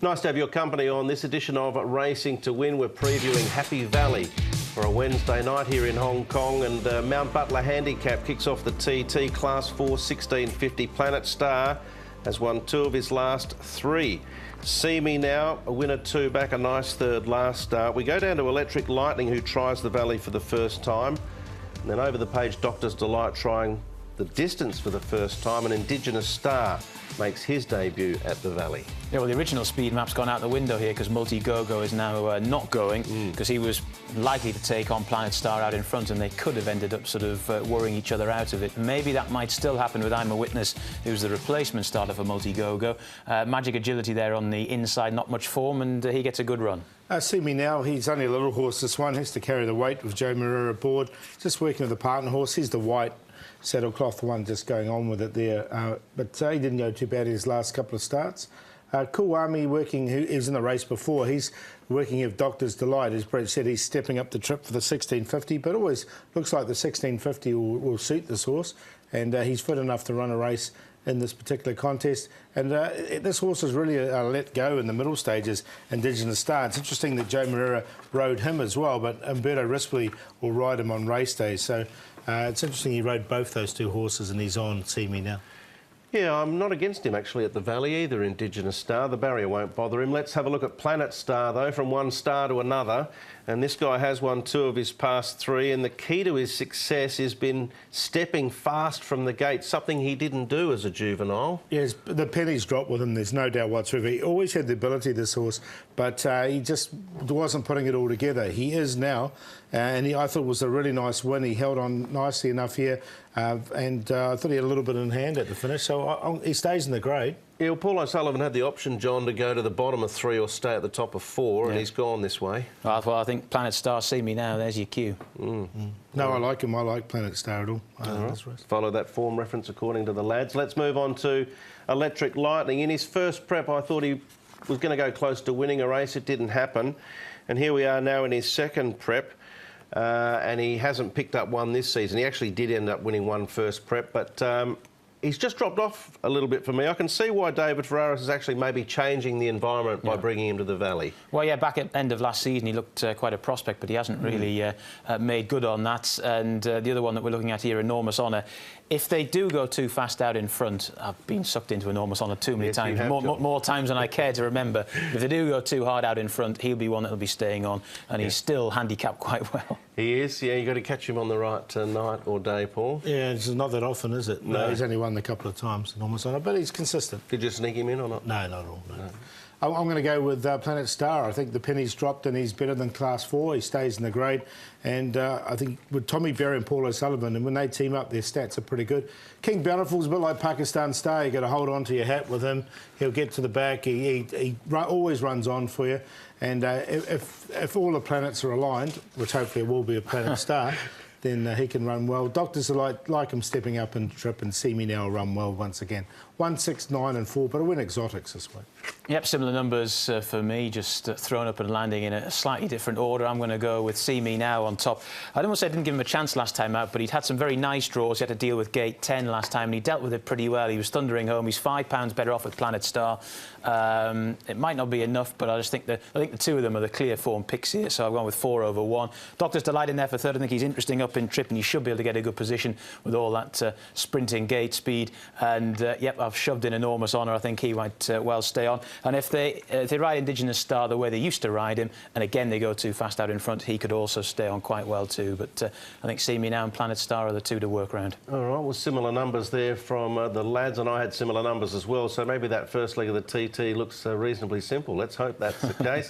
Nice to have your company on this edition of Racing to Win. We're previewing Happy Valley for a Wednesday night here in Hong Kong, and Mount Butler Handicap kicks off the TT Class 4 1650. Planet Star has won 2 of his last 3. See Me Now, a winner 2 back, a nice third last start. We go down to Electric Lightning, who tries the Valley for the first time. And then over the page, Doctor's Delight trying the distance for the first time, and Indigenous Star makes his debut at the Valley. Yeah, well, the original speed map's gone out the window here because Multi-Go-Go is now not going because he was likely to take on Planet Star out in front, and they could have ended up sort of worrying each other out of it. Maybe that might still happen with I'm a Witness, who's the replacement starter for Multi-Go-Go. Magic Agility there on the inside, not much form, and he gets a good run. See Me Now, he's only a little horse, this one. Has to carry the weight with Joe Moreira aboard. Just working with the partner horse. He's the white saddlecloth one, just going on with it there. But he didn't go too bad in his last couple of starts. Cool Army working, who is in the race before, he's working with Doctor's Delight. As Brett said, he's stepping up the trip for the 1650, but always looks like the 1650 will suit this horse, and he's fit enough to run a race in this particular contest. And this horse is really a let go in the middle stages, Indigenous Star. It's interesting that Joe Moreira rode him as well, but Umberto Rispoli will ride him on race days. So it's interesting he rode both those 2 horses, and he's on See Me Now. Yeah, I'm not against him actually at the Valley either, Indigenous Star. The barrier won't bother him. Let's have a look at Planet Star though, from one star to another. And this guy has won 2 of his past 3, and the key to his success has been stepping fast from the gate, something he didn't do as a juvenile. Yes, the pennies dropped with him, there's no doubt whatsoever. He always had the ability, this horse, but he just wasn't putting it all together. He is now, and I thought it was a really nice win. He held on nicely enough here, and I thought he had a little bit in hand at the finish, so he stays in the grade. Yeah, well, Paul O'Sullivan had the option, John, to go to the bottom of 3 or stay at the top of 4, and he's gone this way. Well, I think Planet Star, See Me Now, there's your cue. No, I like him. I like Planet Star at all. Follow that form reference according to the lads. Let's move on to Electric Lightning. In his first prep, I thought he was going to go close to winning a race. It didn't happen. And here we are now in his second prep. And he hasn't picked up one this season. He actually did end up winning one first prep, but he's just dropped off a little bit for me. I can see why David Ferraris is actually maybe changing the environment by bringing him to the Valley. Well, yeah, back at the end of last season, he looked quite a prospect, but he hasn't really made good on that. And the other one that we're looking at here, Enormous Honour, if they do go too fast out in front, I've been sucked into Enormous Honour too many times, more times than I care to remember. If they do go too hard out in front, he'll be one that'll be staying on, and he's still handicapped quite well. He is, yeah. You've got to catch him on the right night or day, Paul. Yeah, it's not that often, is it? No, he's only won a couple of times, Enormous Honour, but he's consistent. Did you sneak him in or not? No, not at all, no. I'm going to go with Planet Star. I think the penny's dropped and he's better than Class 4. He stays in the grade. And I think with Tommy Berry and Paul O'Sullivan, and when they team up, their stats are pretty good. King Bountiful's a bit like Pakistan Star. You've got to hold on to your hat with him. He'll get to the back. He always runs on for you. And if all the planets are aligned, which hopefully it will be a Planet Star, then he can run well. Doctors are like him stepping up and trip, and See Me Now will run well once again. 1, 6, 9 and 4, but I win exotics this week. Yep, similar numbers for me, just thrown up and landing in a slightly different order. I'm going to go with See Me Now on top. I'd almost say I didn't give him a chance last time out, but he'd had some very nice draws. He had to deal with gate 10 last time, and he dealt with it pretty well. He was thundering home. He's £5 better off with Planet Star. It might not be enough, but I think the 2 of them are the clear form picks here, so I've gone with 4 over 1. Doctor's Delight in there for third. I think he's interesting up in trip, and he should be able to get a good position with all that sprinting gate speed. And, yep, I've shoved in Enormous Honour. I think he might well stay on. And if they ride Indigenous Star the way they used to ride him, and again they go too fast out in front, he could also stay on quite well too. But I think See Me Now and Planet Star are the 2 to work around. All right, well, similar numbers there from the lads, and I had similar numbers as well. So maybe that first leg of the TT looks reasonably simple. Let's hope that's the case.